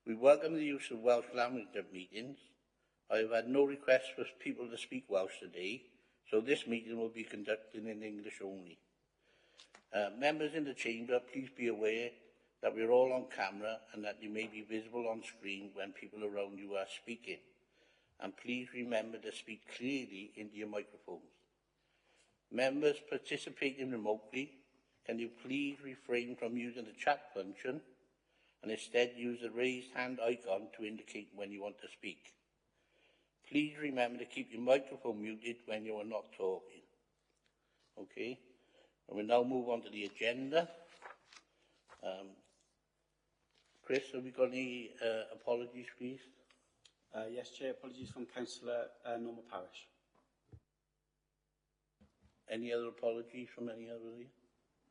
We welcome the use of Welsh language at meetings. I have had no requests for people to speak Welsh today, so this meeting will be conducted in English only. Members in the chamber, please be aware that we're all on camera and that you may be visible on screen when people around you are speaking. And please remember to speak clearly into your microphones. Members participating remotely, can you please refrain from using the chat function and instead use the raised hand icon to indicate when you want to speak. Please remember to keep your microphone muted when you are not talking. Okay, and we'll now move on to the agenda. Chris, have we got any apologies, please? Yes, Chair, apologies from Councillor Norma Parish. Any other apologies from any other of you?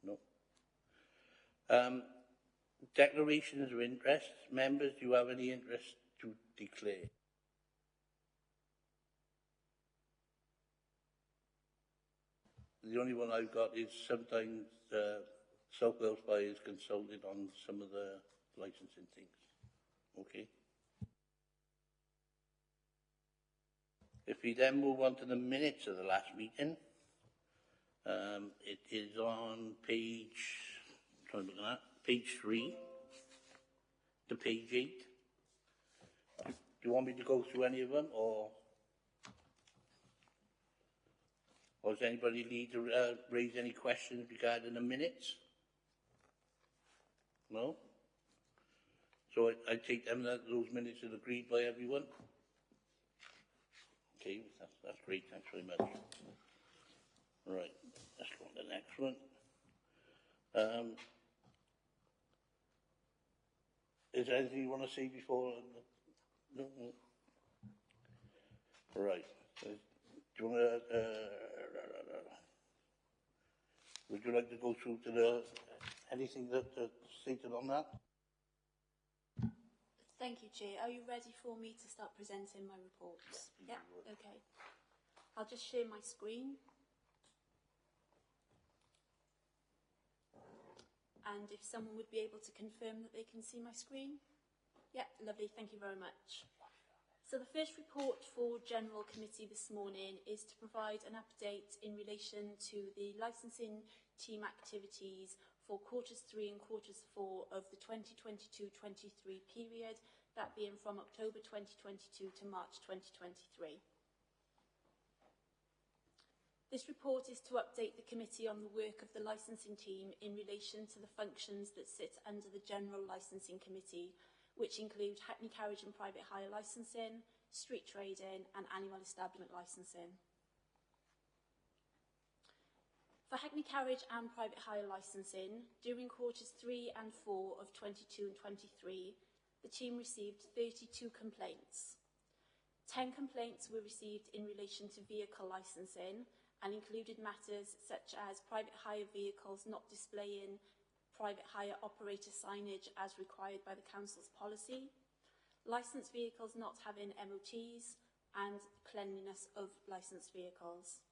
No. Declarations of interest. Members, do you have any interest to declare? The only one I've got is sometimes South Wales Fire is consulted on some of the licensing things. Okay. If we then move on to the minutes of the last meeting, it is on page 3 to page 8. Do you want me to go through any of them, or does anybody need to raise any questions regarding the minutes? No? So I take them that those minutes are agreed by everyone? Okay, that's great, thanks very much. Right, let's go on to the next one. Is there anything you want to say before? No? Right. Do you want to... would you like to go through to anything that's stated on that? Thank you, Chair. Are you ready for me to start presenting my reports? Yeah? Okay. I'll just share my screen. And if someone would be able to confirm that they can see my screen. Yeah, lovely. Thank you very much. So the first report for General Committee this morning is to provide an update in relation to the licensing team activities for quarters 3 and quarters 4 of the 2022-23 period, that being from October 2022 to March 2023. This report is to update the committee on the work of the licensing team in relation to the functions that sit under the General Licensing Committee, which include Hackney Carriage and Private Hire Licensing, Street Trading and Animal Establishment Licensing. For Hackney Carriage and Private Hire Licensing, during quarters 3 and 4 of 22 and 23, the team received 32 complaints. 10 complaints were received in relation to vehicle licensing and included matters such as private hire vehicles not displaying private hire operator signage as required by the Council's policy, licensed vehicles not having MOTs, and cleanliness of licensed vehicles.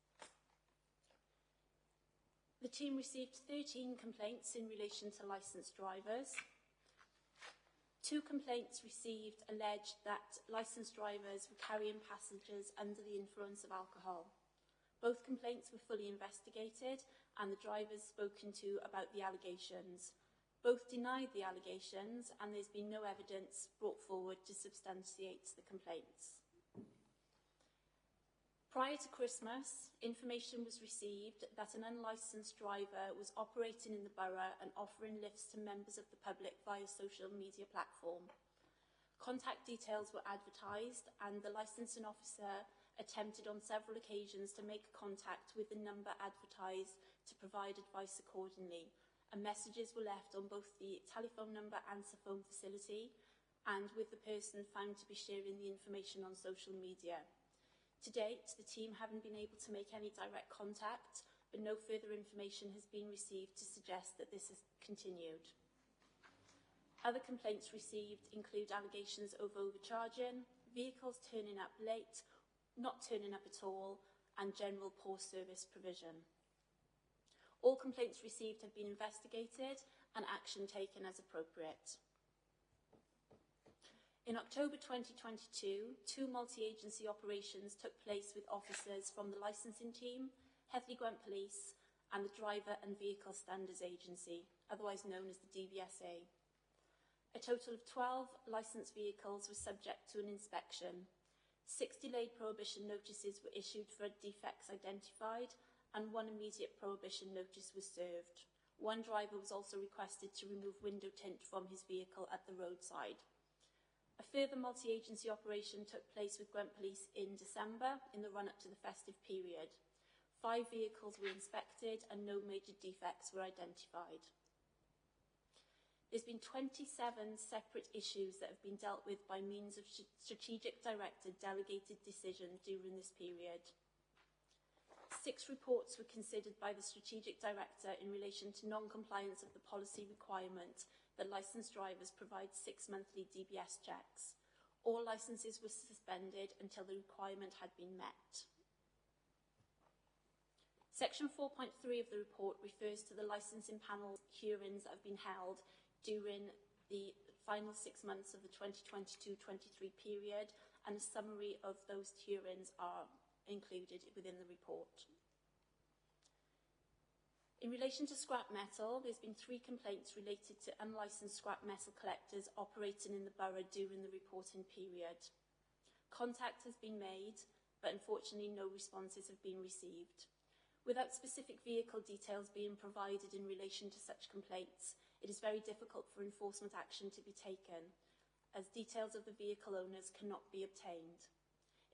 The team received 13 complaints in relation to licensed drivers. 2 complaints received alleged that licensed drivers were carrying passengers under the influence of alcohol. Both complaints were fully investigated and the drivers spoken to about the allegations. Both denied the allegations and there's been no evidence brought forward to substantiate the complaints. Prior to Christmas, information was received that an unlicensed driver was operating in the borough and offering lifts to members of the public via social media platform. Contact details were advertised and the licensing officer attempted on several occasions to make contact with the number advertised to provide advice accordingly, and messages were left on both the telephone number answer phone facility and with the person found to be sharing the information on social media. To date, the team haven't been able to make any direct contact, but no further information has been received to suggest that this has continued. Other complaints received include allegations of overcharging, vehicles turning up late, not turning up at all, and general poor service provision. All complaints received have been investigated and action taken as appropriate. In October 2022, 2 multi-agency operations took place with officers from the licensing team, Heathley Gwent Police, and the Driver and Vehicle Standards Agency, otherwise known as the DVSA. A total of 12 licensed vehicles were subject to an inspection. 6 delayed prohibition notices were issued for defects identified, and 1 immediate prohibition notice was served. 1 driver was also requested to remove window tint from his vehicle at the roadside. A further multi-agency operation took place with Gwent Police in December in the run-up to the festive period. 5 vehicles were inspected and no major defects were identified. There's been 27 separate issues that have been dealt with by means of Strategic Director delegated decision during this period. 6 reports were considered by the Strategic Director in relation to non-compliance of the policy requirement that licensed drivers provide 6 monthly DBS checks. All licences were suspended until the requirement had been met. Section 4.3 of the report refers to the licensing panel hearings that have been held during the final 6 months of the 2022-23 period, and a summary of those hearings are included within the report. In relation to scrap metal, there's been 3 complaints related to unlicensed scrap metal collectors operating in the borough during the reporting period. Contact has been made, but unfortunately no responses have been received. Without specific vehicle details being provided in relation to such complaints, it is very difficult for enforcement action to be taken, as details of the vehicle owners cannot be obtained.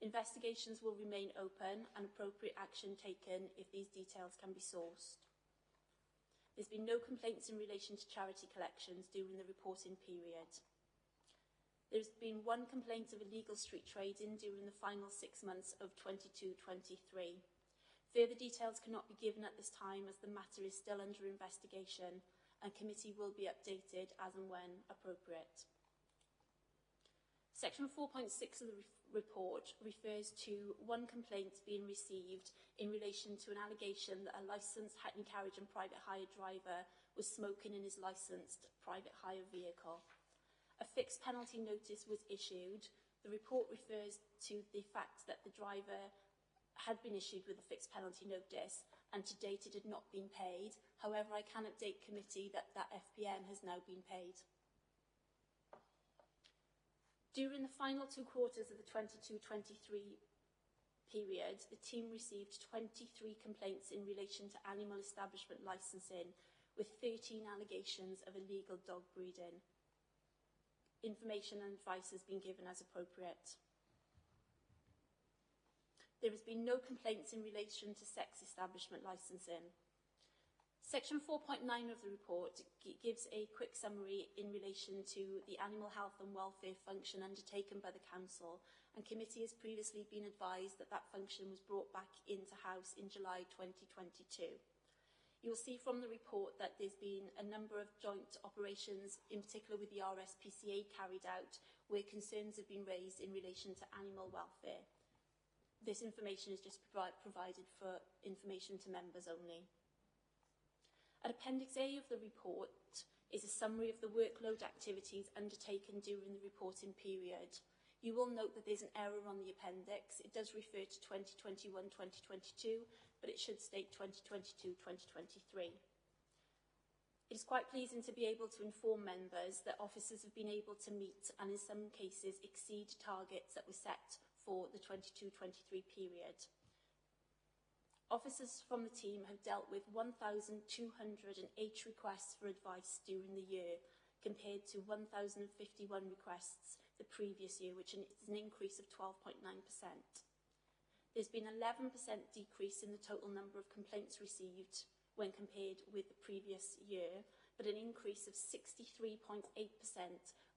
Investigations will remain open and appropriate action taken if these details can be sourced. There's been no complaints in relation to charity collections during the reporting period. There's been 1 complaint of illegal street trading during the final 6 months of 22-23. Further details cannot be given at this time as the matter is still under investigation, and committee will be updated as and when appropriate. Section 4.6 of the report refers to 1 complaint being received in relation to an allegation that a licensed Hackney Carriage and private hire driver was smoking in his licensed private hire vehicle. A fixed penalty notice was issued. The report refers to the fact that the driver had been issued with a fixed penalty notice, and to date it had not been paid. However, I can update committee that that FPN has now been paid. During the final 2 quarters of the 22-23 period, the team received 23 complaints in relation to animal establishment licensing, with 13 allegations of illegal dog breeding. Information and advice has been given as appropriate. There has been no complaints in relation to sex establishment licensing. Section 4.9 of the report gives a quick summary in relation to the animal health and welfare function undertaken by the council, and committee has previously been advised that that function was brought back into house in July 2022. You will see from the report that there's been a number of joint operations, in particular with the RSPCA, carried out where concerns have been raised in relation to animal welfare. This information is just provided for information to members only. At Appendix A of the report is a summary of the workload activities undertaken during the reporting period. You will note that there's an error on the appendix. It does refer to 2021-2022, but it should state 2022-2023. It is quite pleasing to be able to inform members that officers have been able to meet and in some cases exceed targets that were set for the 22-23 period. Officers from the team have dealt with 1,208 requests for advice during the year, compared to 1,051 requests the previous year, which is an increase of 12.9%. There's been an 11% decrease in the total number of complaints received when compared with the previous year, but an increase of 63.8%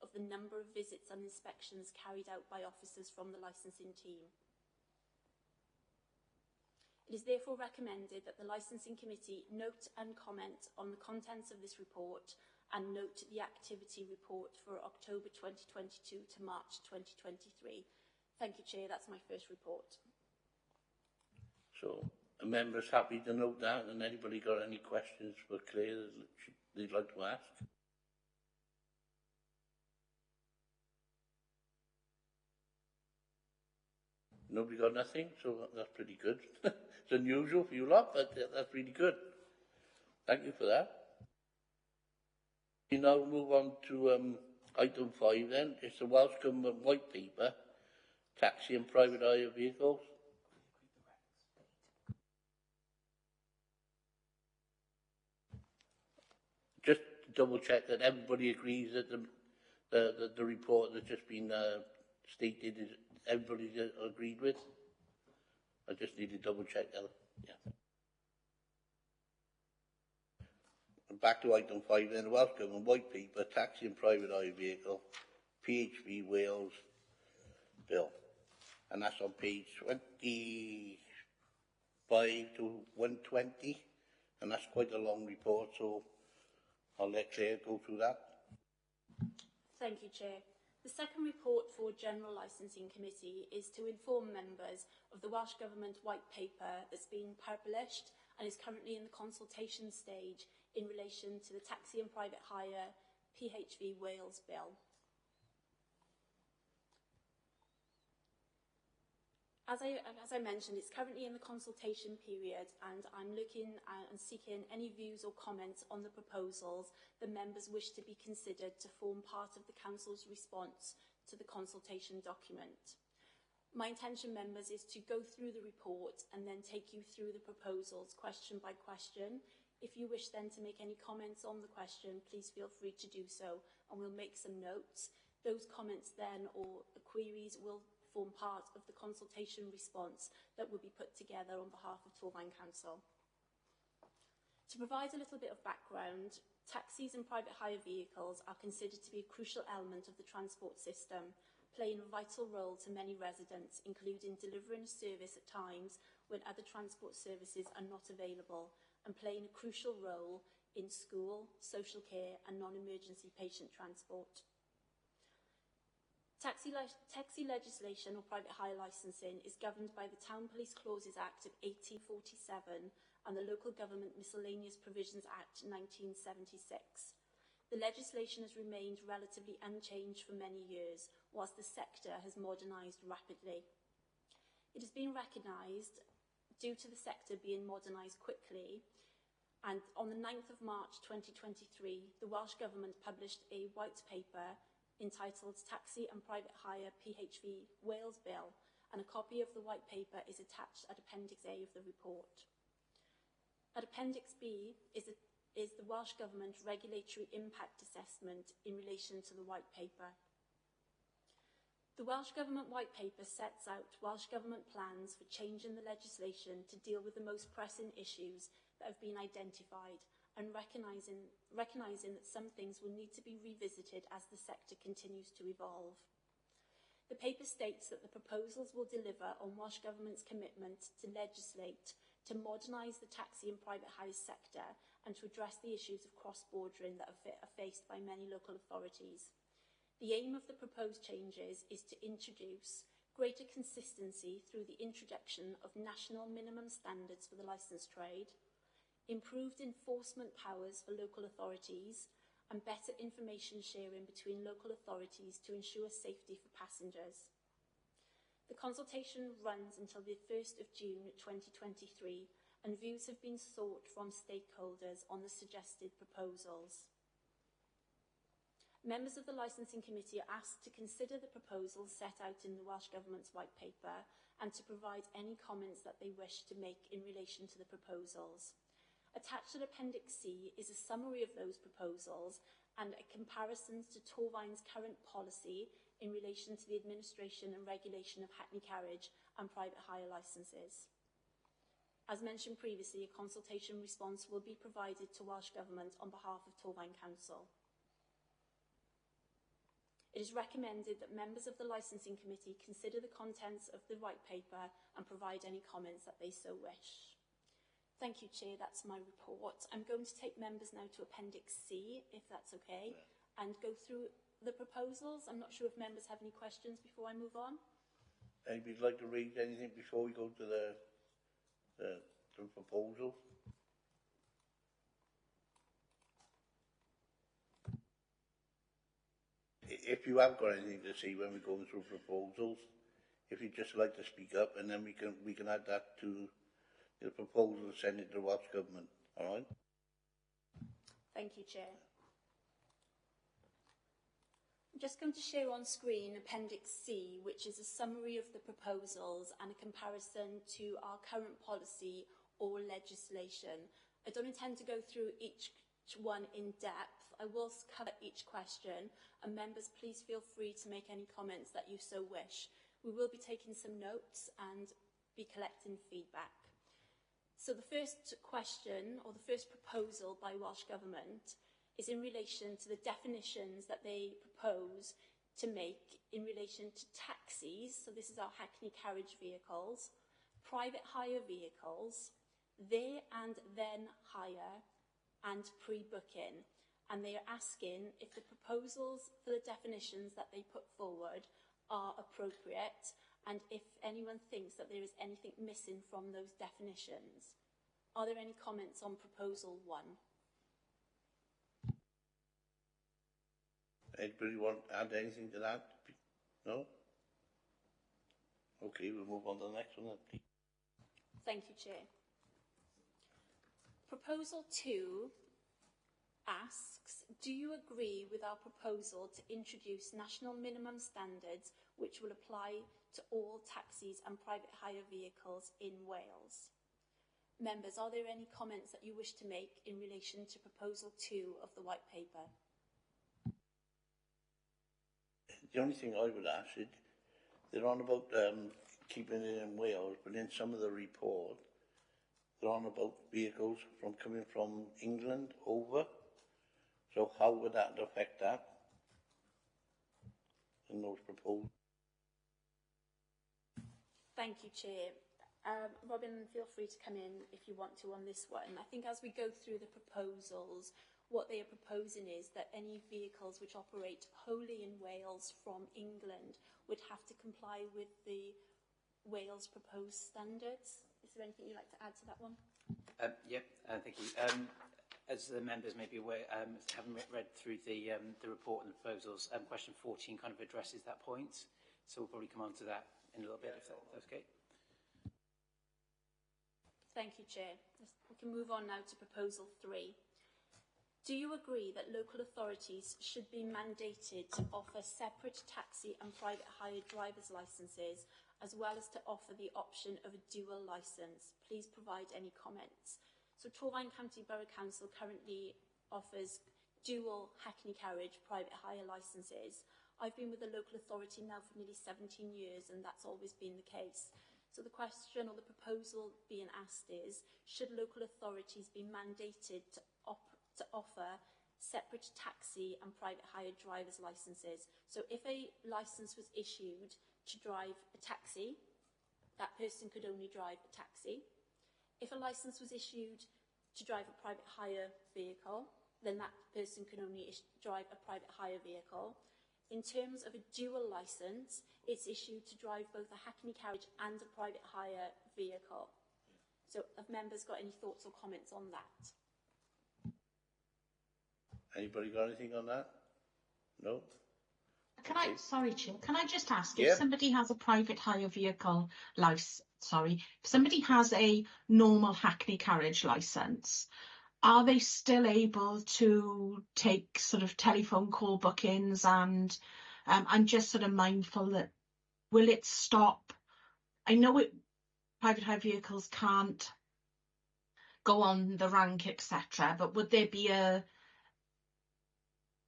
of the number of visits and inspections carried out by officers from the licensing team. It is therefore recommended that the Licensing Committee note and comment on the contents of this report and note the activity report for October 2022 to March 2023. Thank you, Chair. That's my first report. So, a member's happy to note that, and anybody got any questions for Claire that they'd like to ask? Nobody got nothing, so that's pretty good. It's unusual for you lot, but that's really good. Thank you for that. We now move on to item 5 then. It's the Welsh Government White Paper, Taxi and Private Hire Vehicles. Just to double check that everybody agrees that the report that's just been stated is everybody agreed with. I just need to double check that. Yeah. And back to item 5 then, the Welsh Government White Paper, Taxi and Private Hire Vehicle, PHV Wales Bill. And that's on page 25 to 120. And that's quite a long report, so I'll let Claire go through that. Thank you, Chair. The second report for General Licensing Committee is to inform members of the Welsh Government White Paper that's been published and is currently in the consultation stage in relation to the Taxi and Private Hire PHV Wales Bill. As I mentioned, it's currently in the consultation period, and I'm looking and seeking any views or comments on the proposals that members wish to be considered to form part of the Council's response to the consultation document. My intention, members, is to go through the report and then take you through the proposals question by question. If you wish then to make any comments on the question, please feel free to do so, and we'll make some notes. Those comments then, or the queries, will form part of the consultation response that will be put together on behalf of Torfaen Council. To provide a little bit of background, taxis and private hire vehicles are considered to be a crucial element of the transport system, playing a vital role to many residents, including delivering a service at times when other transport services are not available, and playing a crucial role in school, social care and non-emergency patient transport. Taxi legislation or private hire licensing is governed by the Town Police Clauses Act of 1847 and the Local Government Miscellaneous Provisions Act 1976. The legislation has remained relatively unchanged for many years, whilst the sector has modernised rapidly. It has been recognised, due to the sector being modernised quickly, and on the 9th of March 2023, the Welsh Government published a white paper entitled Taxi and Private Hire PHV Wales Bill, and a copy of the white paper is attached at Appendix A of the report. At Appendix B is the Welsh Government Regulatory Impact Assessment in relation to the white paper. The Welsh Government White Paper sets out Welsh Government plans for changing the legislation to deal with the most pressing issues that have been identified, and recognising that some things will need to be revisited as the sector continues to evolve. The paper states that the proposals will deliver on Welsh Government's commitment to legislate to modernise the taxi and private hire sector and to address the issues of cross-bordering that are faced by many local authorities. The aim of the proposed changes is to introduce greater consistency through the introduction of national minimum standards for the licensed trade, improved enforcement powers for local authorities, and better information sharing between local authorities to ensure safety for passengers. The consultation runs until the 1st of June 2023, and views have been sought from stakeholders on the suggested proposals. Members of the Licensing Committee are asked to consider the proposals set out in the Welsh Government's White Paper and to provide any comments that they wish to make in relation to the proposals. Attached to Appendix C is a summary of those proposals and a comparison to Torfaen's current policy in relation to the administration and regulation of hackney carriage and private hire licences. As mentioned previously, a consultation response will be provided to Welsh Government on behalf of Torfaen Council. It is recommended that members of the Licensing Committee consider the contents of the White Paper and provide any comments that they so wish. Thank you, Chair. That's my report. I'm going to take members now to Appendix C, if that's okay, and go through the proposals. I'm not sure if members have any questions before I move on. Anybody like to raise anything before we go to the proposal? If you have got anything to say when we're going through proposals, if you'd just like to speak up, and then we can add that to the proposal and send it to the Welsh Government. All right? Thank you, Chair. I'm just going to share on screen Appendix C, which is a summary of the proposals and a comparison to our current policy or legislation. I don't intend to go through each one in depth. I will cover each question, and members, please feel free to make any comments that you so wish. We will be taking some notes and be collecting feedback. So the first question, or the first proposal by Welsh Government, is in relation to the definitions that they propose to make in relation to taxis. So this is our Hackney carriage vehicles, private hire vehicles, there and then hire, and pre-booking. And they are asking if the proposals for the definitions that they put forward are appropriate, and if anyone thinks that there is anything missing from those definitions. Are there any comments on Proposal 1? Anybody want to add anything to that? No? Okay, we'll move on to the next one then, please. Thank you, Chair. Proposal 2 asks, do you agree with our proposal to introduce national minimum standards which will apply to all taxis and private hire vehicles in Wales? Members, are there any comments that you wish to make in relation to Proposal 2 of the White Paper? The only thing I would ask is, they're on about keeping it in Wales, but in some of the report, they're on about vehicles coming from England over. So how would that affect that in those proposals? Thank you, Chair. Robin, feel free to come in if you want to on this one. I think as we go through the proposals, what they are proposing is that any vehicles which operate wholly in Wales from England would have to comply with the Wales proposed standards. Is there anything you'd like to add to that one? Thank you. As the members may be aware, having read through the report and the proposals, question 14 kind of addresses that point. So we'll probably come on to that in a little bit, if that's okay. Thank you, Chair. We can move on now to Proposal 3. Do you agree that local authorities should be mandated to offer separate taxi and private hire driver's licences, as well as to offer the option of a dual licence? Please provide any comments. So Torfaen County Borough Council currently offers dual Hackney carriage private hire licences. I've been with the local authority now for nearly 17 years, and that's always been the case. So the question or the proposal being asked is, should local authorities be mandated to offer separate taxi and private hire driver's licences? So if a licence was issued to drive a taxi, that person could only drive a taxi. If a licence was issued to drive a private hire vehicle, then that person can only drive a private hire vehicle. In terms of a dual licence, it's issued to drive both a Hackney carriage and a private hire vehicle. So have members got any thoughts or comments on that? Anybody got anything on that? No? Sorry, Chair, can I just ask, Yeah. if somebody has a private hire vehicle if somebody has a normal Hackney carriage licence, are they still able to take sort of telephone call bookings? And I'm just sort of mindful that, will it stop? I know private hire vehicles can't go on the rank, etc., but would there be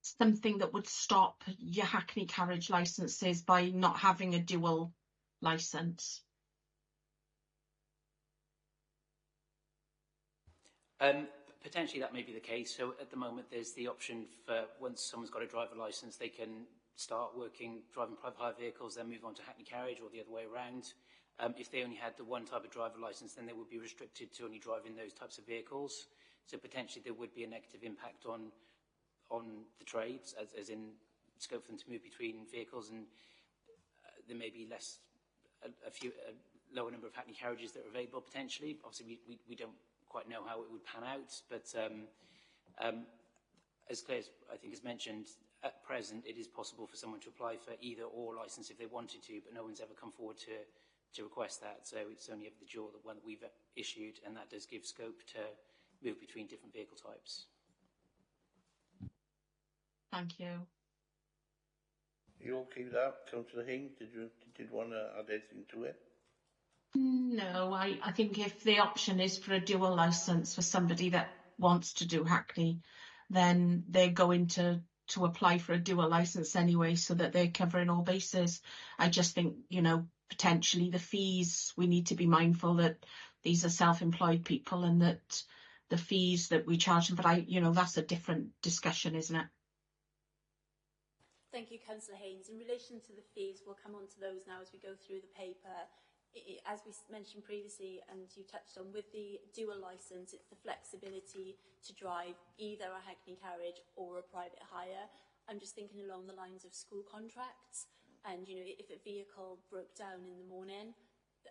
something that would stop your Hackney carriage licences by not having a dual licence? Potentially that may be the case. So at the moment there's the option for, once someone's got a driver licence, they can start driving private hire vehicles, then move on to Hackney carriage, or the other way around. If they only had the one type of driver licence, then they would be restricted to only driving those types of vehicles. So potentially there would be a negative impact on the trades, as in scope for them to move between vehicles, and there may be a lower number of Hackney carriages that are available potentially. Obviously we don't quite know how it would pan out, but as Claire I think has mentioned, at present it is possible for someone to apply for either or licence if they wanted to, but no one's ever come forward to request that. So it's only ever the dual one that we've issued, and that does give scope to move between different vehicle types. Thank you. You okay with that, Councillor Haynes? Did you want to add anything to it? No, I think if the option is for a dual licence for somebody that wants to do Hackney, then they're going to apply for a dual licence anyway, so that they're covering all bases. I just think, you know, potentially the fees, we need to be mindful that these are self-employed people and that the fees that we charge them, but you know, that's a different discussion, isn't it? Thank you, Councillor Haynes. In relation to the fees, we'll come on to those now as we go through the paper. As we mentioned previously, and you touched on, with the dual licence, it's the flexibility to drive either a Hackney carriage or a private hire. I'm just thinking along the lines of school contracts, and you know, if a vehicle broke down in the morning,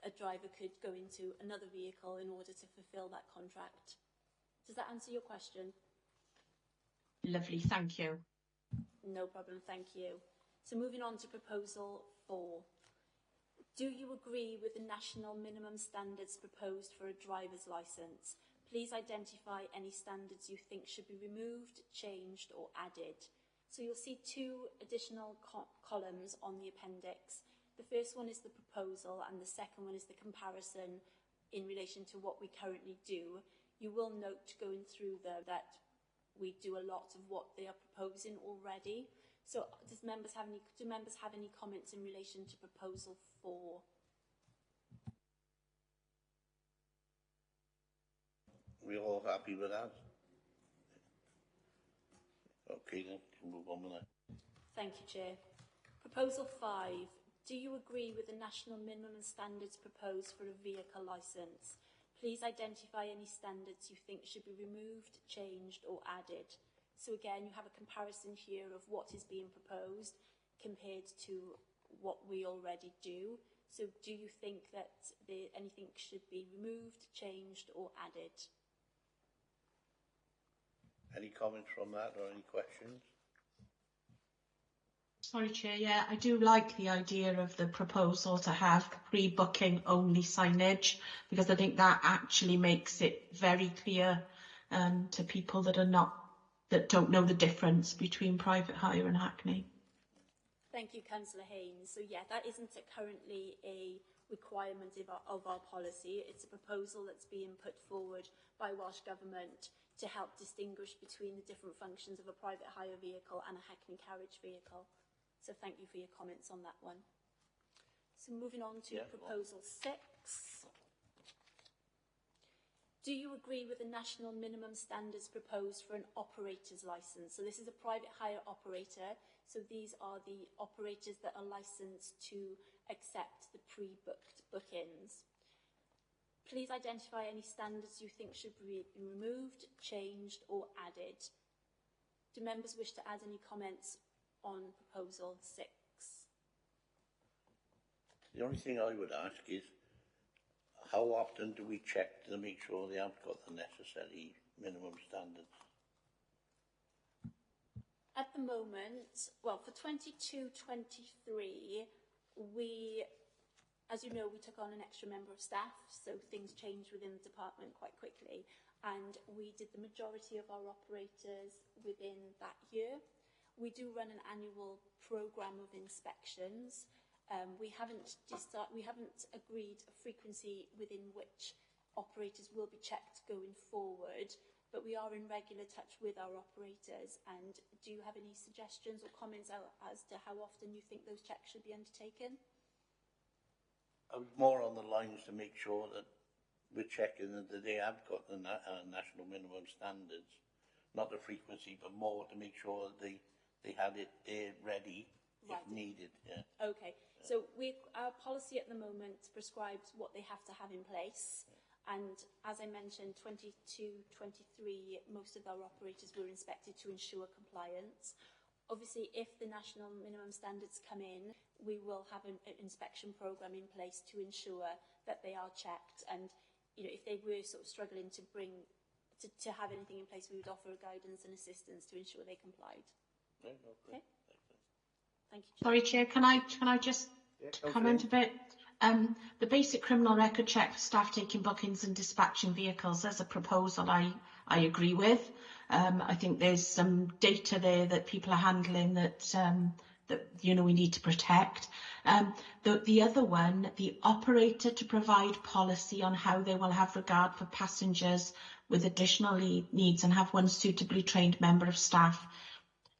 a driver could go into another vehicle in order to fulfil that contract. Does that answer your question? Lovely, thank you. No problem, thank you. So moving on to proposal 4. Do you agree with the national minimum standards proposed for a driver's licence? Please identify any standards you think should be removed, changed or added. So you'll see 2 additional columns on the appendix. The first one is the proposal and the second one is the comparison in relation to what we currently do. You will note going through there that we do a lot of what they are proposing already. So do members have any comments in relation to proposal 4? We're all happy with that? Okay, then we'll move on with that. Thank you, Chair. Proposal 5. Do you agree with the national minimum standards proposed for a vehicle licence? Please identify any standards you think should be removed, changed or added. So again, you have a comparison here of what is being proposed compared to what we already do. So do you think that anything should be removed, changed or added? Any comments from that or any questions? Sorry, Chair, yeah, I do like the idea of the proposal to have pre-booking only signage, because I think that actually makes it very clear to people that don't know the difference between private hire and Hackney. Thank you, Councillor Haynes. So yeah, that isn't currently a requirement of our policy. It's a proposal that's being put forward by Welsh Government to help distinguish between the different functions of a private hire vehicle and a Hackney carriage vehicle. So thank you for your comments on that one. So moving on to proposal 6. Do you agree with the national minimum standards proposed for an operator's licence? So this is a private hire operator. So these are the operators that are licensed to accept the pre-booked bookings. Please identify any standards you think should be removed, changed or added. Do members wish to add any comments on proposal 6? The only thing I would ask is, how often do we check to make sure they have got the necessary minimum standards? At the moment, well, for 22-23, we, as you know, we took on an extra member of staff, so things changed within the department quite quickly, and we did the majority of our operators within that year. We do run an annual programme of inspections. We haven't agreed a frequency within which operators will be checked going forward, but we are in regular touch with our operators. And do you have any suggestions or comments as to how often you think those checks should be undertaken? I was more on the lines to make sure that we're checking that they have got the national minimum standards, not the frequency, but more to make sure that they had it there ready if needed. Yeah. Okay, so our policy at the moment prescribes what they have to have in place, and as I mentioned, 22-23, most of our operators were inspected to ensure compliance. Obviously, if the national minimum standards come in, we will have an inspection programme in place to ensure that they are checked, and you know, if they were sort of struggling to have anything in place, we would offer guidance and assistance to ensure they complied. Okay. Thank you, Chair. Sorry, Chair, can I just comment a bit? The basic criminal record check for staff taking bookings and dispatching vehicles as a proposal I agree with. I think there's some data there that people are handling that we need to protect. The other one, the operator to provide policy on how they will have regard for passengers with additional needs and have one suitably trained member of staff.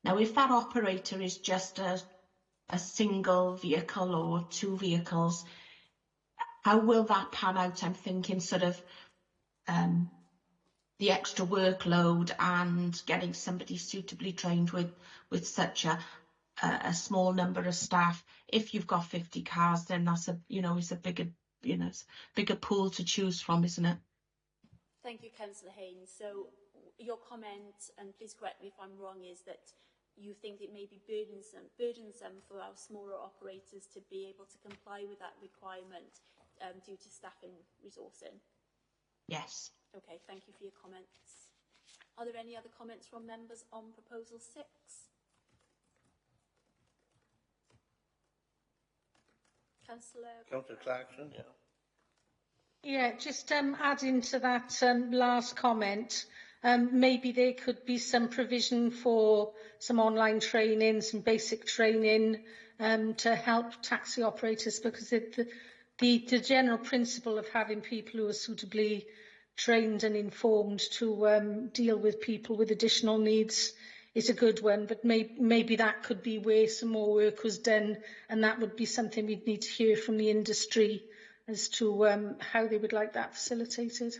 Now, if that operator is just a single vehicle or two vehicles, how will that pan out? I'm thinking sort of the extra workload and getting somebody suitably trained with such a small number of staff. If you've got 50 cars, then that's it's a bigger bigger pool to choose from, isn't it? Thank you, Councillor Haynes. So your comment, and please correct me if I'm wrong, is that you think it may be burdensome for our smaller operators to be able to comply with that requirement due to staffing resourcing? Yes. Okay, thank you for your comments. Are there any other comments from members on Proposal 6? Councillor Clarkson, yeah. Yeah, just adding to that last comment, maybe there could be some provision for some online training, some basic training to help taxi operators, because the general principle of having people who are suitably trained and informed to deal with people with additional needs is a good one, but maybe that could be where some more work was done, and that would be something we'd need to hear from the industry as to how they would like that facilitated.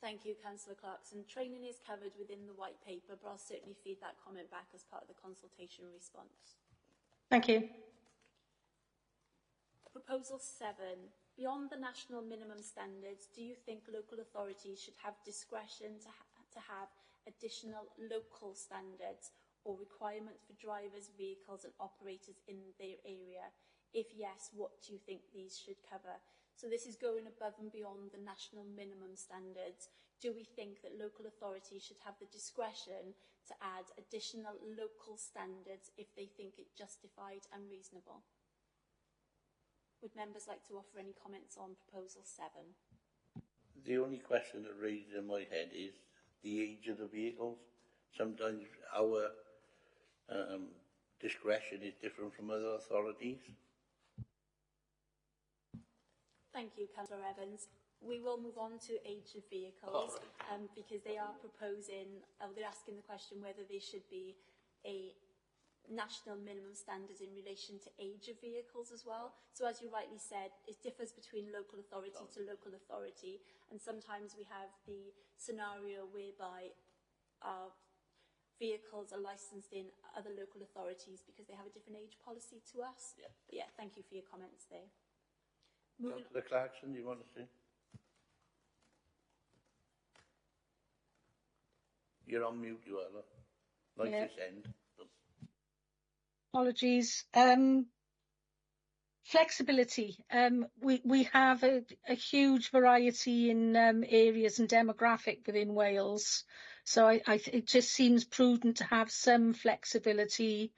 Thank you, Councillor Clarkson. Training is covered within the white paper, but I'll certainly feed that comment back as part of the consultation response. Thank you. Proposal 7. Beyond the national minimum standards, do you think local authorities should have discretion to have additional local standards or requirements for drivers, vehicles and operators in their area? If yes, what do you think these should cover? So this is going above and beyond the national minimum standards. Do we think that local authorities should have the discretion to add additional local standards if they think it justified and reasonable? Would members like to offer any comments on Proposal 7? The only question that raises in my head is the age of the vehicles. Sometimes our discretion is different from other authorities. Thank you, Councillor Evans. We will move on to age of vehicles because they are proposing, they're asking the question whether there should be a national minimum standard in relation to age of vehicles as well. So as you rightly said, it differs between local authority to local authority, and sometimes we have the scenario whereby our vehicles are licensed in other local authorities because they have a different age policy to us. Yeah. But yeah, thank you for your comments there. Councillor Clarkson, do you want to say? You're on mute, you are. Like this end. Apologies. Flexibility. We have a huge variety in areas and demographic within Wales, so it just seems prudent to have some flexibility.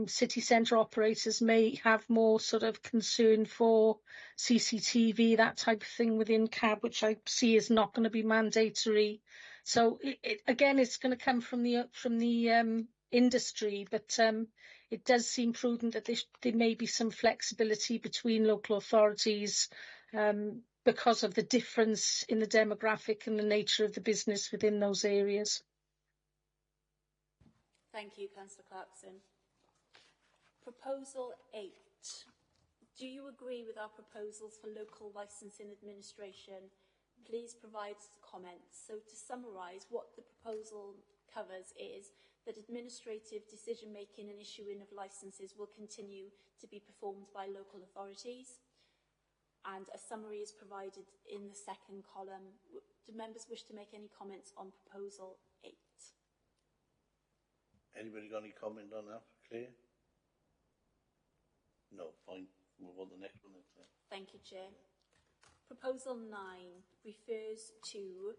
City centre operators may have more sort of concern for CCTV, that type of thing within cab, which I see is not going to be mandatory. So again, it's going to come from the industry, but it does seem prudent that there may be some flexibility between local authorities because of the difference in the demographic and the nature of the business within those areas. Thank you, Councillor Clarkson. Proposal 8. Do you agree with our proposals for local licensing administration? Please provide comments. So to summarise, what the proposal covers is that administrative decision-making and issuing of licences will continue to be performed by local authorities. And a summary is provided in the second column. Do members wish to make any comments on Proposal 8? Anybody got any comment on that? Clear? No, fine. Move on to the next one. Thank you, Chair. Proposal 9 refers to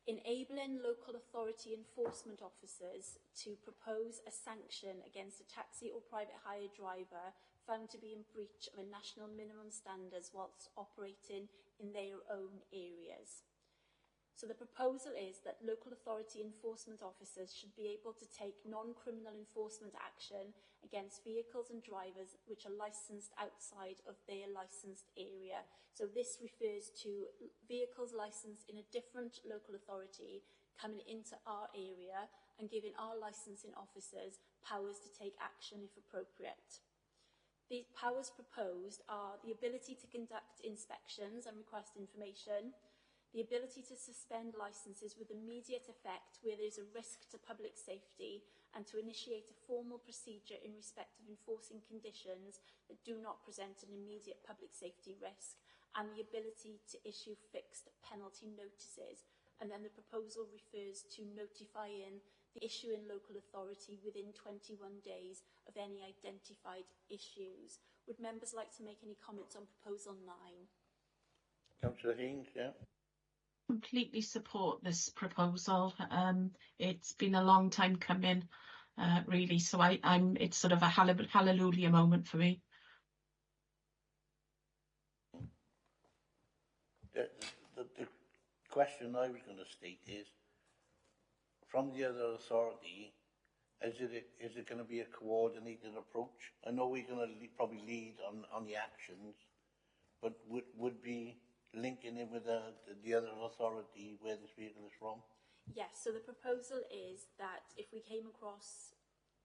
enabling local authority enforcement officers to propose a sanction against a taxi or private hire driver found to be in breach of a national minimum standards whilst operating in their own areas. So the proposal is that local authority enforcement officers should be able to take non-criminal enforcement action against vehicles and drivers which are licensed outside of their licensed area. So this refers to vehicles licensed in a different local authority coming into our area and giving our licensing officers powers to take action if appropriate. The powers proposed are the ability to conduct inspections and request information, the ability to suspend licences with immediate effect where there is a risk to public safety, and to initiate a formal procedure in respect of enforcing conditions that do not present an immediate public safety risk, and the ability to issue fixed penalty notices. And then the proposal refers to notifying the issuing local authority within 21 days of any identified issues. Would members like to make any comments on Proposal 9? Councillor Haynes, yeah. Completely support this proposal. It's been a long time coming, really. So it's sort of a hallelujah moment for me. The question I was going to state is, from the other authority, is it going to be a coordinated approach? I know we're going to probably lead on the actions, but would be linking in with the other authority where this vehicle is from? Yes, so the proposal is that if we came across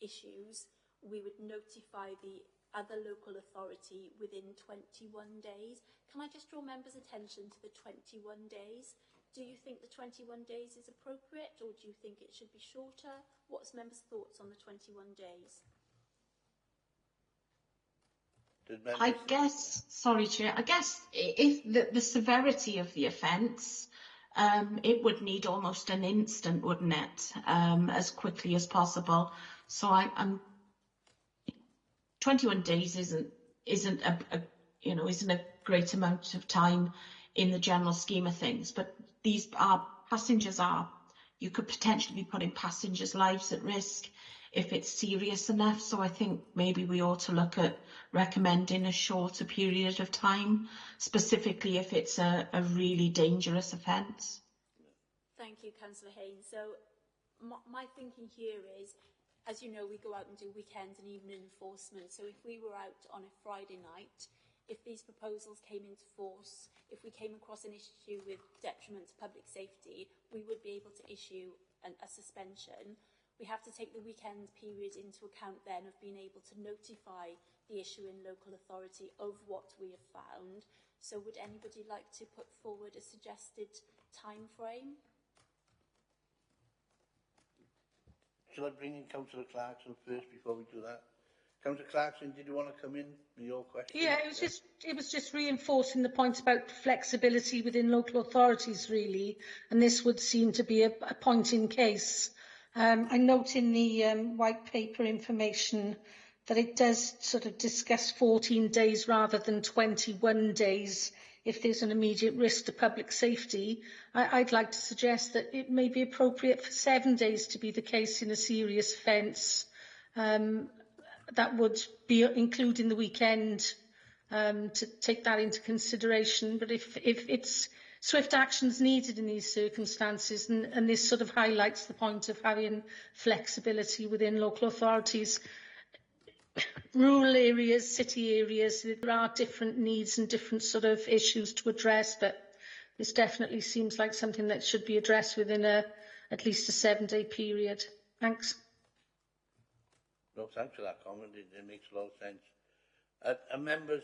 issues, we would notify the other local authority within 21 days. Can I just draw members' attention to the 21 days? Do you think the 21 days is appropriate, or do you think it should be shorter? What's members' thoughts on the 21 days? I guess, sorry, Chair, I guess if the severity of the offence, it would need almost an instant, wouldn't it, as quickly as possible. So I'm 21 days isn't a great amount of time in the general scheme of things, but these are passengers you could potentially be putting passengers' lives at risk if it's serious enough. So I think maybe we ought to look at recommending a shorter period of time, specifically if it's a really dangerous offence. Thank you, Councillor Haynes. So my thinking here is, as you know, we go out and do weekend and evening enforcement. So if we were out on a Friday night, if these proposals came into force, if we came across an issue with detriment to public safety, we would be able to issue a suspension. We have to take the weekend period into account then of being able to notify the issuing local authority of what we have found. So would anybody like to put forward a suggested time frame? Shall I bring in Councillor Clarkson first before we do that? Councillor Clarkson, did you want to come in with your question? Yeah, it was just reinforcing the point about flexibility within local authorities, really, and this would seem to be a point in case. I note in the white paper information that it does sort of discuss 14 days rather than 21 days if there's an immediate risk to public safety. I'd like to suggest that it may be appropriate for 7 days to be the case in a serious offence. That would be including the weekend, to take that into consideration. But if it's swift actions needed in these circumstances, and this sort of highlights the point of having flexibility within local authorities. Rural areas, city areas, there are different needs and different sort of issues to address, but this definitely seems like something that should be addressed within at least a 7-day period. Thanks. No, thanks for that comment. It makes a lot of sense. Are members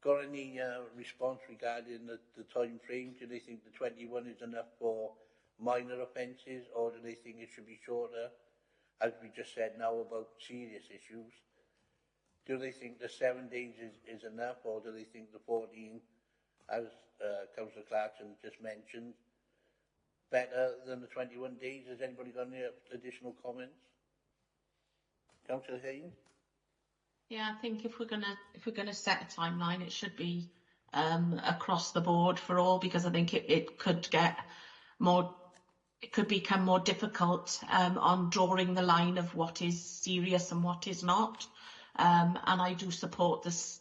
got any response regarding the time frame? Do they think the 21 is enough for minor offences, or do they think it should be shorter? As we just said now about serious issues, do they think the 7 days is enough, or do they think the 14, as Councillor Clarkson just mentioned, better than the 21 days? Has anybody got any additional comments? Councillor Haynes? Yeah, I think if we're gonna set a timeline, it should be across the board for all, because I think it could get it could become more difficult on drawing the line of what is serious and what is not. And I do support this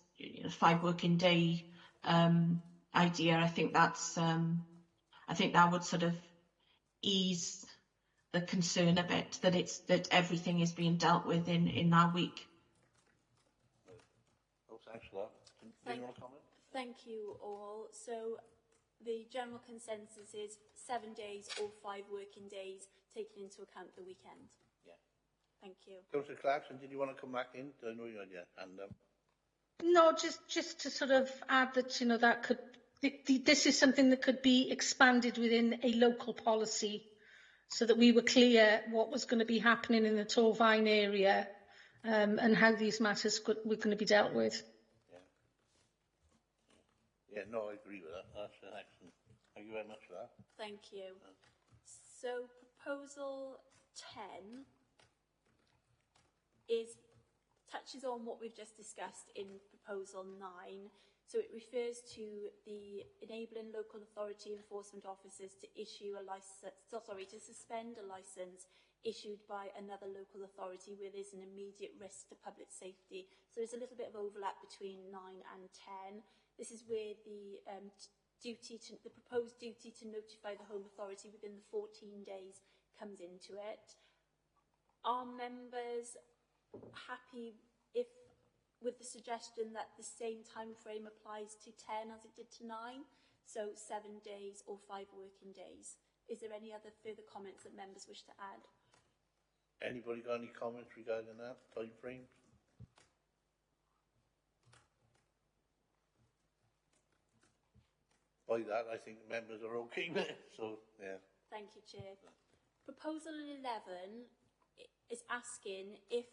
5 working day idea. I think that's I think that would sort of ease the concern a bit that everything is being dealt with in that week. Oh, thanks for that. Do you want to comment? Thank you all. So the general consensus is 7 days or 5 working days, taking into account the weekend. Yeah. Thank you. Councillor Clarkson, did you want to come back in? I know you had your hand up. No, just to sort of add that, you know, that could, this is something that could be expanded within a local policy, so that we were clear what was going to be happening in the Torfaen area, and how these matters were going to be dealt with. Yeah, no, I agree with that. That's excellent. Thank you very much for that. Thank you. So proposal 10 touches on what we've just discussed in proposal 9. So it refers to the enabling local authority enforcement officers to issue a license, to suspend a license issued by another local authority where there's an immediate risk to public safety. So there's a little bit of overlap between 9 and 10. This is where the proposed duty to notify the Home Authority within the 14 days comes into it. Are members happy with the suggestion that the same time frame applies to 10 as it did to 9? So 7 days or 5 working days. Is there any other further comments that members wish to add? Anybody got any comments regarding that time frame? By that, I think members are okay with it, so, yeah. Thank you, Chair. Proposal 11 is asking if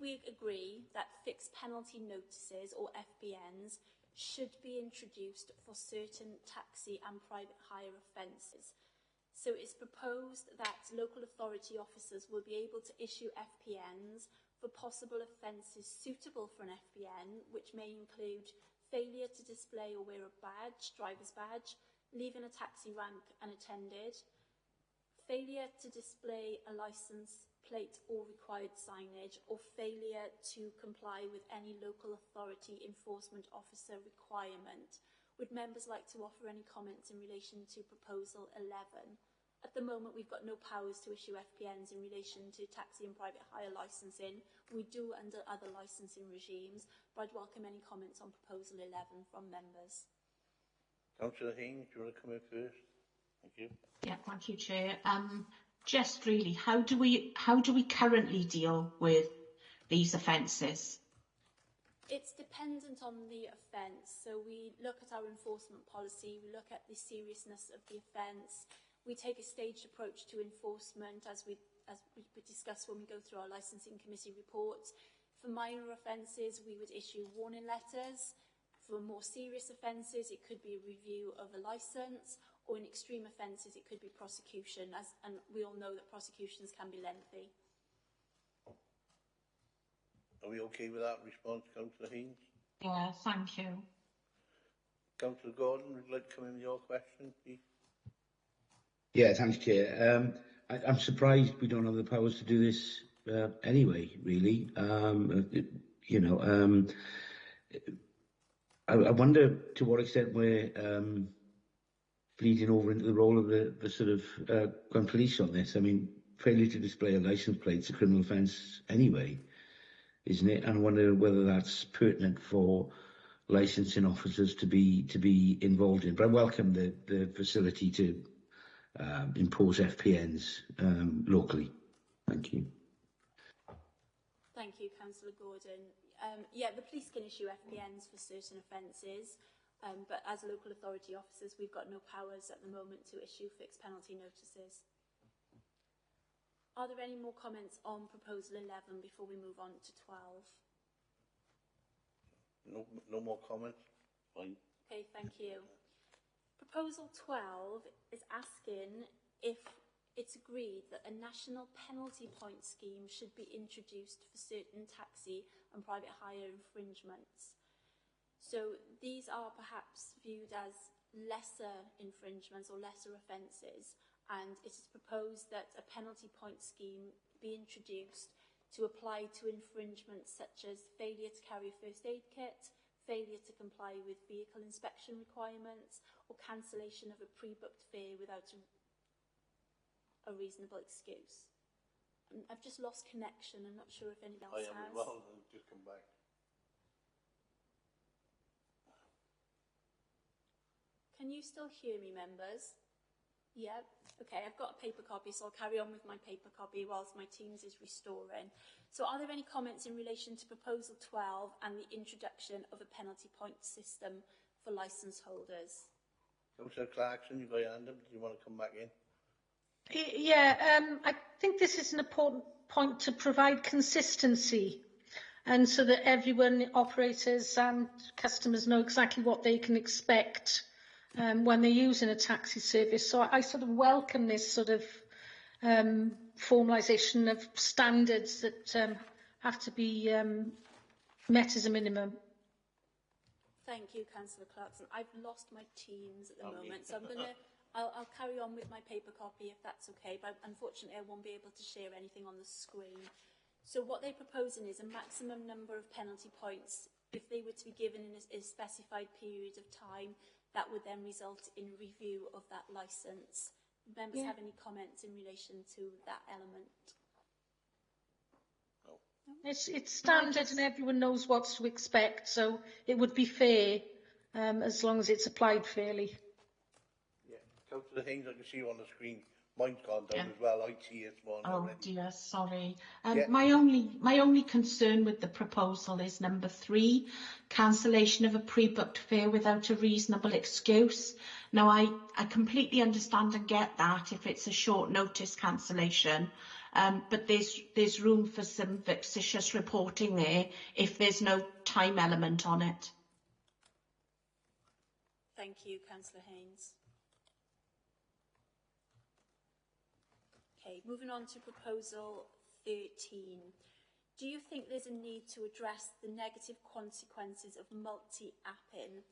we agree that fixed penalty notices, or FPNs, should be introduced for certain taxi and private hire offences. So it's proposed that local authority officers will be able to issue FPNs for possible offences suitable for an FPN, which may include failure to display or wear a badge, driver's badge, leaving a taxi rank unattended, failure to display a licence plate or required signage, or failure to comply with any local authority enforcement officer requirement. Would members like to offer any comments in relation to proposal 11? At the moment, we've got no powers to issue FPNs in relation to taxi and private hire licensing. We do under other licensing regimes, but I'd welcome any comments on proposal 11 from members. Councillor Haynes, do you want to come in first? Thank you. Yeah, thank you, Chair. Just really, how do we currently deal with these offences? It's dependent on the offence. So we look at our enforcement policy, we look at the seriousness of the offence. We take a staged approach to enforcement as we discuss when we go through our licensing committee reports. For minor offences, we would issue warning letters. For more serious offences, it could be a review of a licence, or in extreme offences, it could be prosecution, and we all know that prosecutions can be lengthy. Are we okay with that response, Councillor Haynes? Yeah, thank you. Councillor Gordon, would you like to come in with your question, please? Yeah, thanks, Chair. I'm surprised we don't have the powers to do this anyway, really. I wonder to what extent we're bleeding over into the role of the sort of Grand Police on this. I mean, failure to display a licence plate is a criminal offence anyway, isn't it? And I wonder whether that's pertinent for licensing officers to be involved in. But I welcome the facility to impose FPNs locally. Thank you. Thank you, Councillor Gordon. Yeah, the police can issue FPNs for certain offences, but as local authority officers, we've got no powers at the moment to issue fixed penalty notices. Are there any more comments on proposal 11 before we move on to 12? No more comments? Fine. Okay, thank you. Proposal 12 is asking if it's agreed that a national penalty point scheme should be introduced for certain taxi and private hire infringements. So these are perhaps viewed as lesser infringements or lesser offences, and it is proposed that a penalty point scheme be introduced to apply to infringements such as failure to carry a first aid kit, failure to comply with vehicle inspection requirements, or cancellation of a pre-booked fare without a reasonable excuse. I've just lost connection. I'm not sure if anyone else has. Well, I'll just come back. Can you still hear me, members? Yeah. Okay, I've got a paper copy, so I'll carry on with my paper copy whilst my Teams is restoring. So are there any comments in relation to Proposal 12 and the introduction of a penalty point system for licence holders? Councillor Clarkson, you've got your hand up. Do you want to come back in? Yeah, I think this is an important point to provide consistency, and so that everyone, operators and customers, know exactly what they can expect when they're using a taxi service. So I sort of welcome this sort of formalisation of standards that have to be met as a minimum. Thank you, Councillor Clarkson. I've lost my Teams at the moment, so I'll carry on with my paper copy if that's okay, but unfortunately I won't be able to share anything on the screen. So what they're proposing is a maximum number of penalty points if they were to be given in a specified period of time. That would then result in review of that licence. Members have any comments in relation to that element? No. It's standard and everyone knows what to expect, so it would be fair as long as it's applied fairly. Yeah, Councillor Haynes, I can see you on the screen. Mine's gone down as well. I see it one already. Oh dear, sorry. My only concern with the proposal is number 3, cancellation of a pre-booked fare without a reasonable excuse. Now, I completely understand and get that if it's a short notice cancellation, but there's room for some vexatious reporting there if there's no time element on it. Thank you, Councillor Haynes. Okay, moving on to Proposal 13. Do you think there's a need to address the negative consequences of multi-apping?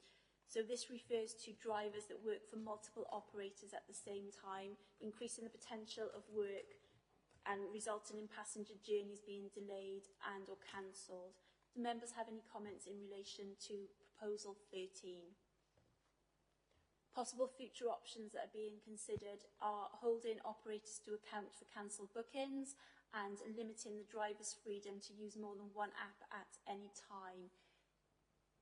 So this refers to drivers that work for multiple operators at the same time, increasing the potential of work and resulting in passenger journeys being delayed and or cancelled. Do members have any comments in relation to Proposal 13? Possible future options that are being considered are holding operators to account for cancelled bookings and limiting the driver's freedom to use more than one app at any time.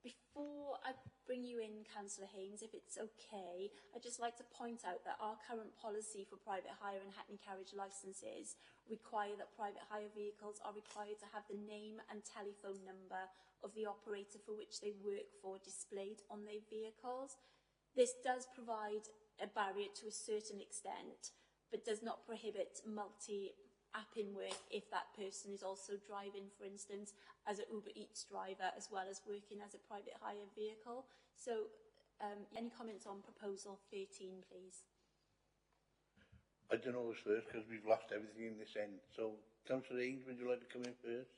Before I bring you in, Councillor Haynes, if it's okay, I'd just like to point out that our current policy for private hire and hackney carriage licences require that private hire vehicles are required to have the name and telephone number of the operator for which they work for displayed on their vehicles. This does provide a barrier to a certain extent, but does not prohibit multi-apping work if that person is also driving, for instance, as an Uber Eats driver, as well as working as a private hire vehicle. So, any comments on Proposal 13, please? I don't know who's first because we've lost everything in this end. So, Councillor Haynes, would you like to come in first?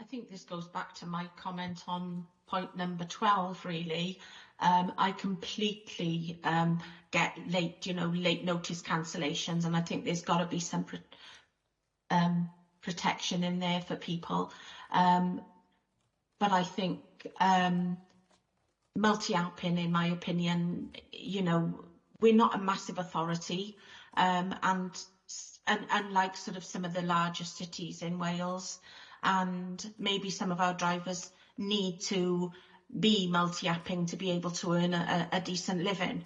I think this goes back to my comment on point number 12, really. I completely get late notice cancellations, and I think there's got to be some protection in there for people. But I think multi-apping, in my opinion, we're not a massive authority, and unlike sort of some of the larger cities in Wales, and maybe some of our drivers need to be multi-apping to be able to earn a decent living.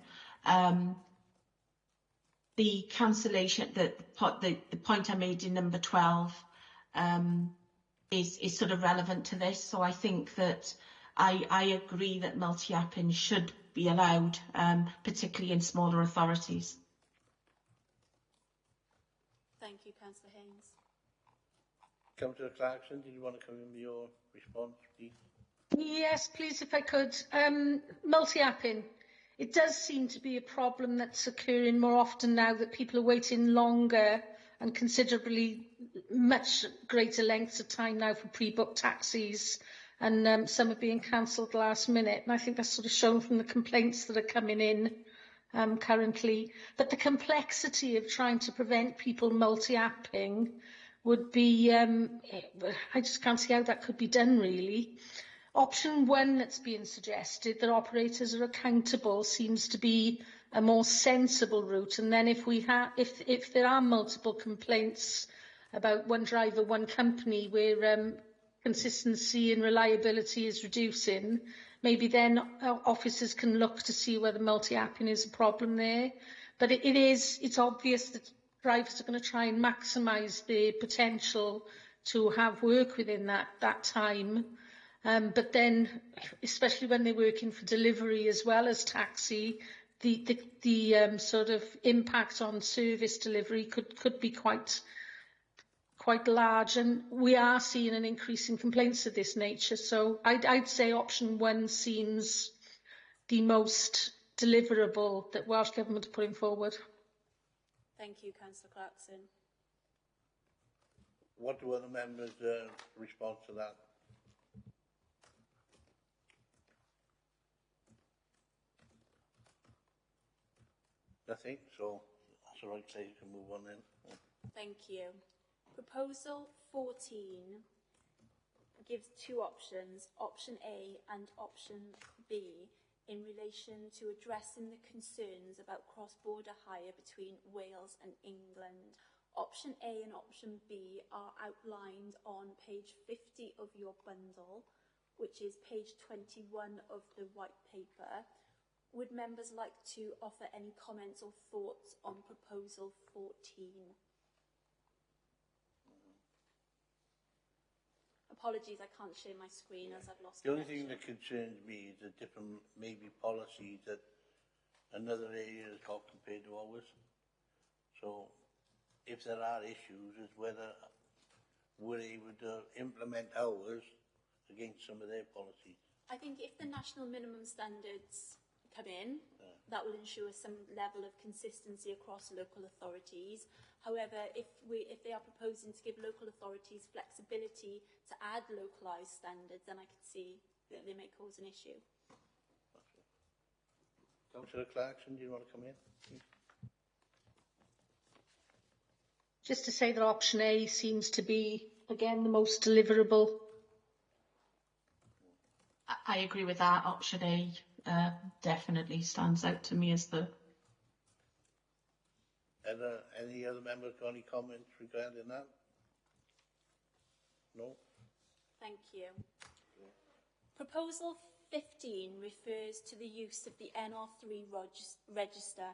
The cancellation, the point I made in number 12 is sort of relevant to this. So I think that I agree that multi-apping should be allowed, particularly in smaller authorities. Thank you, Councillor Haynes. Councillor Clarkson, did you want to come in with your response, please? Yes, please, if I could. Multi-apping. It does seem to be a problem that's occurring more often now that people are waiting longer and considerably much greater lengths of time now for pre-booked taxis. and some are being cancelled last minute. And I think that's sort of shown from the complaints that are coming in currently. But the complexity of trying to prevent people multi-apping would be, I just can't see how that could be done, really. Option one that's being suggested, that operators are accountable, seems to be a more sensible route. And then if there are multiple complaints about one driver, one company, where consistency and reliability is reducing, maybe then officers can look to see whether multi-apping is a problem there. But it's obvious that drivers are going to try and maximise their potential to have work within that time. But then, especially when they're working for delivery as well as taxi, the sort of impact on service delivery could be quite large, and we are seeing an increase in complaints of this nature. So I'd say option one seems the most deliverable that Welsh Government are putting forward. Thank you, Councillor Clarkson. What do other members respond to that? Nothing, so that's all right, so you can move on then. Thank you. Proposal 14 gives two options, option A and option B, in relation to addressing the concerns about cross-border hire between Wales and England. Option A and option B are outlined on page 50 of your bundle, which is page 21 of the white paper. Would members like to offer any comments or thoughts on proposal 14? Apologies, I can't share my screen as I've lost The only connection. thing that concerns me is the different maybe policies that another area has got compared to ours. So if there are issues, is whether we're able to implement ours against some of their policies. I think if the national minimum standards come in, that will ensure some level of consistency across local authorities. However, if they are proposing to give local authorities flexibility to add localised standards, then I could see that they may cause an issue. Councillor Clarkson, do you want to come in? Just to say that option A seems to be, again, the most deliverable. I agree with that. Option A definitely stands out to me as the. Any other members got any comments regarding that? No? Thank you. Proposal 15 refers to the use of the NR3 register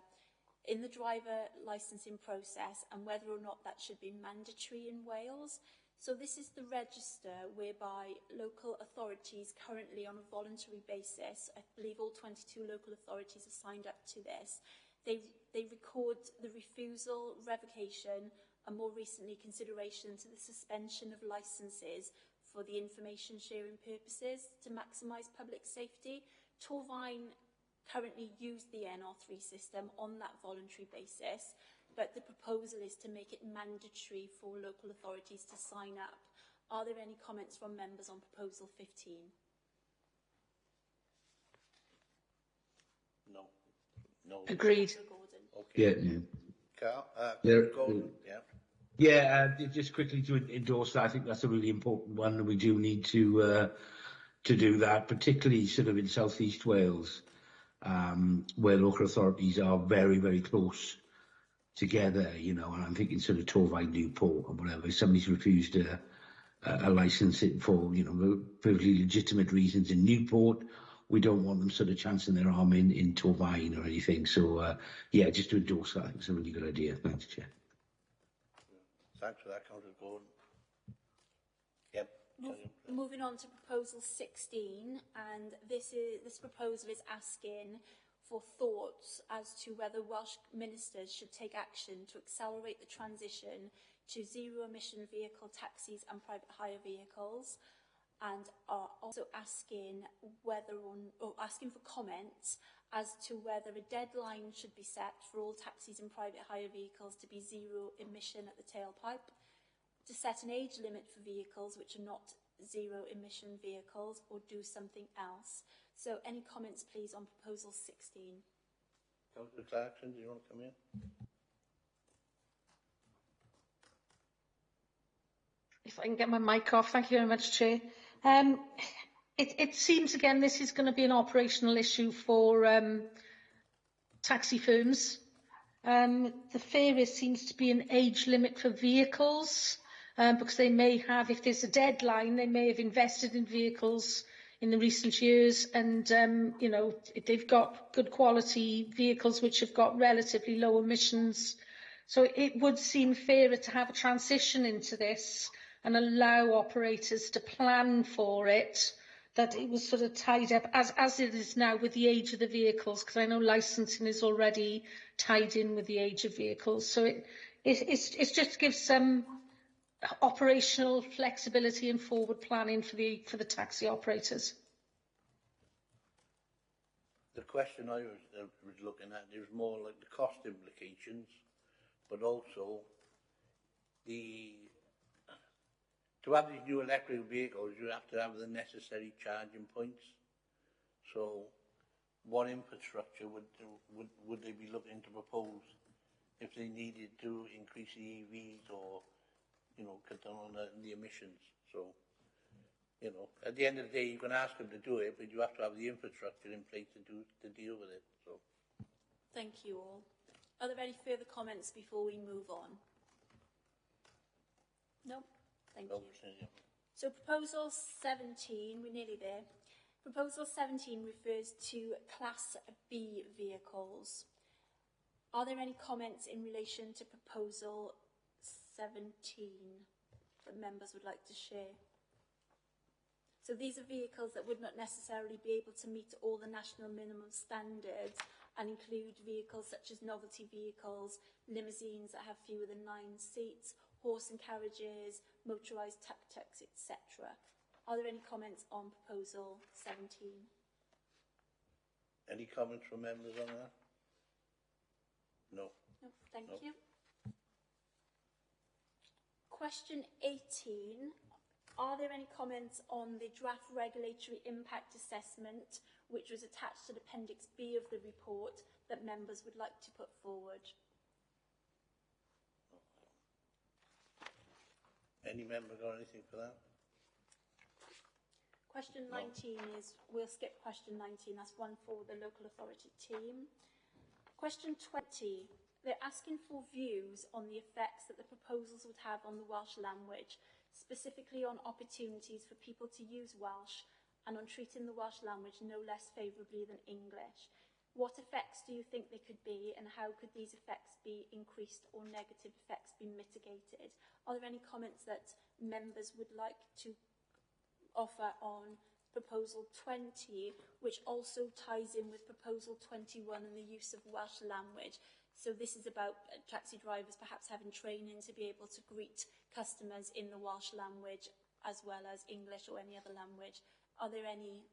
in the driver licensing process and whether or not that should be mandatory in Wales. So this is the register whereby local authorities currently on a voluntary basis, I believe all 22 local authorities are signed up to this, they record the refusal, revocation and more recently consideration to the suspension of licences for the information sharing purposes to maximise public safety. Torvine currently use the NR3 system on that voluntary basis, but the proposal is to make it mandatory for local authorities to sign up. Are there any comments from members on proposal 15? No. No. Agreed. Okay. Yeah. Carl, There- Gordon, yeah. Yeah, just quickly to endorse that, I think that's a really important one, and we do need to do that, particularly sort of in South East Wales, where local authorities are very, very close together, you know, and I'm thinking sort of Torvine, Newport or whatever. If somebody's refused a licence for, you know, perfectly legitimate reasons in Newport, we don't want them sort of chancing their arm in Torvine or anything. So, yeah, just to endorse that, I think it's a really good idea. Thanks, Chair. Thanks for that, Councillor Gordon. Yep. Moving on to proposal 16, and this proposal is asking for thoughts as to whether Welsh ministers should take action to accelerate the transition to zero-emission vehicle taxis and private hire vehicles, and are also asking asking for comments as to whether a deadline should be set for all taxis and private hire vehicles to be zero emission at the tailpipe, to set an age limit for vehicles which are not zero emission vehicles or do something else. So any comments please on proposal 16? Councillor Clarkson, do you want to come in? If I can get my mic off, thank you very much, Chair. It seems again this is going to be an operational issue for taxi firms. The fare seems to be an age limit for vehicles because they may have, if there's a deadline, they may have invested in vehicles in the recent years, and you know, they've got good quality vehicles which have got relatively low emissions. So it would seem fairer to have a transition into this and allow operators to plan for it, that it was sort of tied up as it is now with the age of the vehicles, because I know licensing is already tied in with the age of vehicles. So it just gives some operational flexibility and forward planning for the taxi operators. The question I was looking at is more like the cost implications, but also to have these new electric vehicles, you have to have the necessary charging points. So, what infrastructure would they be looking to propose if they needed to increase the EVs or, you know, cut down on the emissions? So, you know, at the end of the day, you can ask them to do it, but you have to have the infrastructure in place to deal with it. So, thank you all. Are there any further comments before we move on? No? Thank you. So proposal 17, we're nearly there. Proposal 17 refers to Class B vehicles. Are there any comments in relation to proposal 17 that members would like to share? So these are vehicles that would not necessarily be able to meet all the national minimum standards and include vehicles such as novelty vehicles, limousines that have fewer than 9 seats, horse and carriages, motorised tuk-tuks, etc. Are there any comments on proposal 17? Any comments from members on that? No. No, thank you. Question 18. Are there any comments on the draft regulatory impact assessment which was attached to the Appendix B of the report that members would like to put forward? Any member got anything for that? Question 19 is, we'll skip question 19, that's one for the local authority team. Question 20, they're asking for views on the effects that the proposals would have on the Welsh language, specifically on opportunities for people to use Welsh and on treating the Welsh language no less favourably than English. What effects do you think there could be, and how could these effects be increased or negative effects be mitigated? Are there any comments that members would like to offer on proposal 20, which also ties in with proposal 21 and the use of Welsh language? So this is about taxi drivers perhaps having training to be able to greet customers in the Welsh language as well as English or any other language. Are there any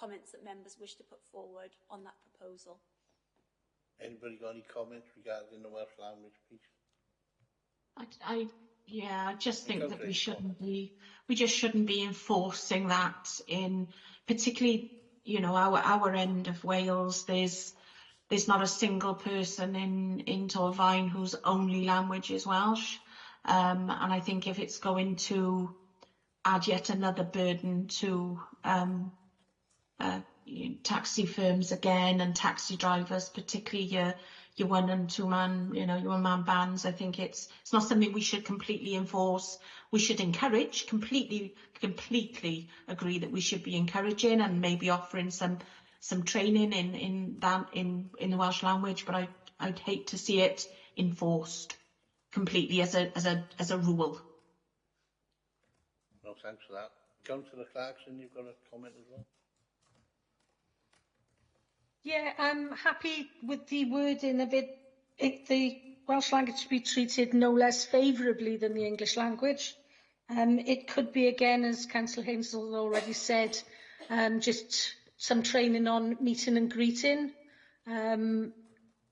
comments that members wish to put forward on that proposal? Anybody got any comments regarding the Welsh language piece? I just think that we just shouldn't be enforcing that in, particularly, you know, our end of Wales. There's not a single person in Torfaen whose only language is Welsh, and I think if it's going to add yet another burden to taxi firms again and taxi drivers, particularly your one and two man, you know, your one man bands, I think it's not something we should completely enforce. We should encourage, completely agree that we should be encouraging and maybe offering some training in the Welsh language, but I'd hate to see it enforced completely as a rule. No, thanks for that. Councillor Clarkson, you've got a comment as well? Yeah, I'm happy with the wording of it. The Welsh language to be treated no less favourably than the English language. It could be, again, as Councillor Hazel already said, just some training on meeting and greeting.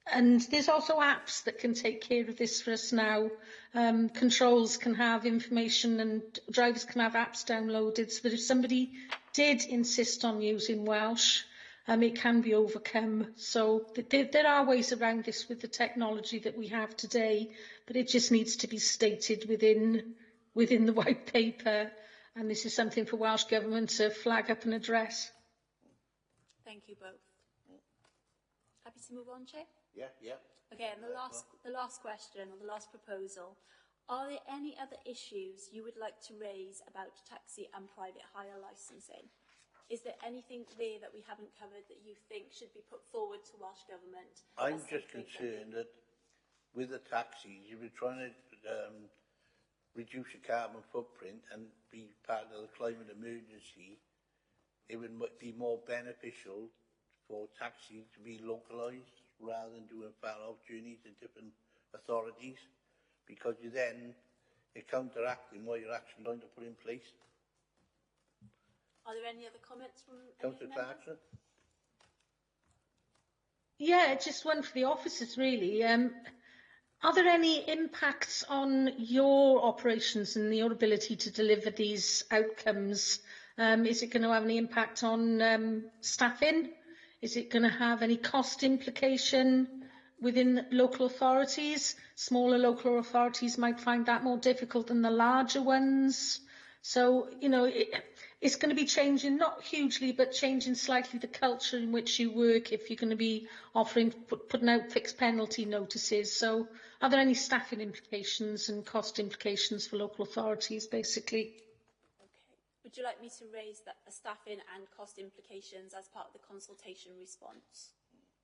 And there's also apps that can take care of this for us now. Controls can have information and drivers can have apps downloaded so that if somebody did insist on using Welsh, it can be overcome. So there are ways around this with the technology that we have today, but it just needs to be stated within the white paper. And this is something for Welsh Government to flag up and address. Thank you both. Happy to move on, Chair? Yeah. Okay, and the last question, or the last proposal. Are there any other issues you would like to raise about taxi and private hire licensing? Is there anything there that we haven't covered that you think should be put forward to Welsh Government? I'm just concerned that with the taxis, you've been trying to reduce your carbon footprint and be part of the climate emergency. It would be more beneficial for taxis to be localised rather than doing far-off journeys to different authorities, because you're counteracting what you're actually going to put in place. Are there any other comments from Councillor Clarkson? Yeah, just one for the officers, really. Are there any impacts on your operations and your ability to deliver these outcomes? Is it going to have any impact on staffing? Is it going to have any cost implication within local authorities? Smaller local authorities might find that more difficult than the larger ones. So, you know, it's going to be changing, not hugely, but changing slightly the culture in which you work if you're going to be putting out fixed penalty notices. So are there any staffing implications and cost implications for local authorities, basically? Would you like me to raise that staffing and cost implications as part of the consultation response?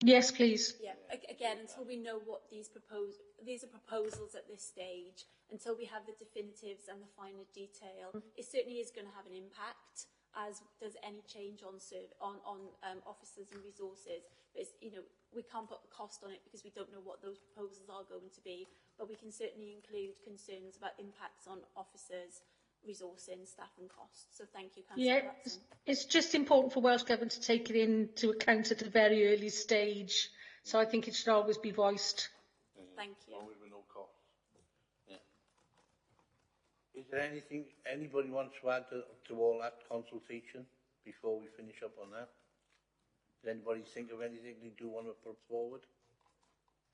Yes, please. Yeah. Again, until we know what these are proposals at this stage, until we have the definitives and the finer detail, it certainly is going to have an impact, as does any change on officers and resources. But it's, you know, we can't put a cost on it because we don't know what those proposals are going to be. But we can certainly include concerns about impacts on officers, resourcing, staff and costs. So thank you, Councillor Watson. It's just important for Welsh Government to take it into account at a very early stage. So I think it should always be voiced. Thank you. Always with no cost. Yeah. Is there anything anybody wants to add to all that consultation before we finish up on that? Does anybody think of anything they do want to put forward?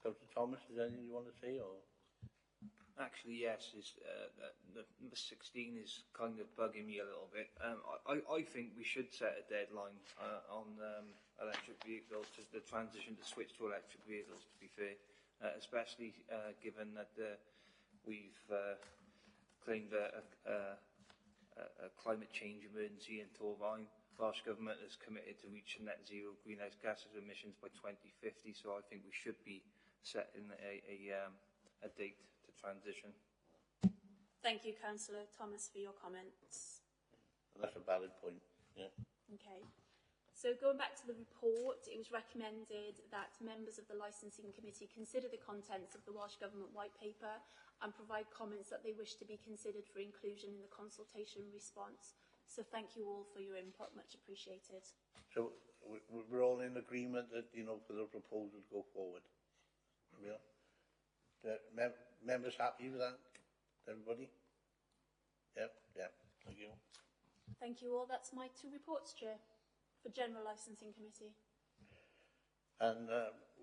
Councillor Thomas, is there anything you want to say? Or? Actually, yes. Number 16 is kind of bugging me a little bit. I think we should set a deadline on electric vehicles, to the transition to switch to electric vehicles, to be fair, especially given that we've claimed a climate change emergency in Torfaen. Welsh Government is committed to reach net zero greenhouse gas emissions by 2050, so I think we should be setting a date to transition. Thank you, Councillor Thomas, for your comments. That's a valid point. Yeah. Okay. So going back to the report, it was recommended that members of the Licensing Committee consider the contents of the Welsh Government White Paper and provide comments that they wish to be considered for inclusion in the consultation response. So thank you all for your input, much appreciated. So we're all in agreement that, you know, for the proposal to go forward. Yeah. The members happy with that? Everybody? Yep. Thank you. Thank you all. That's my two reports, Chair, for General Licensing Committee. And,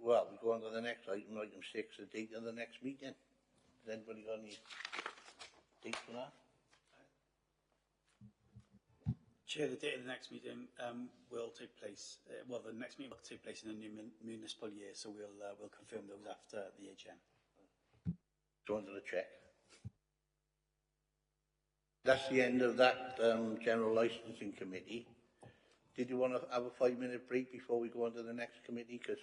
well, we go on to the next item, item 6, the date of the next meeting. Has anybody got any dates for that? Chair, the date of the next meeting will take place, the next meeting will take place in the new municipal year, so we'll confirm those after the AGM. Just wanted to check. That's the end of that General Licensing Committee. Did you want to have a 5-minute break before we go on to the next committee? Because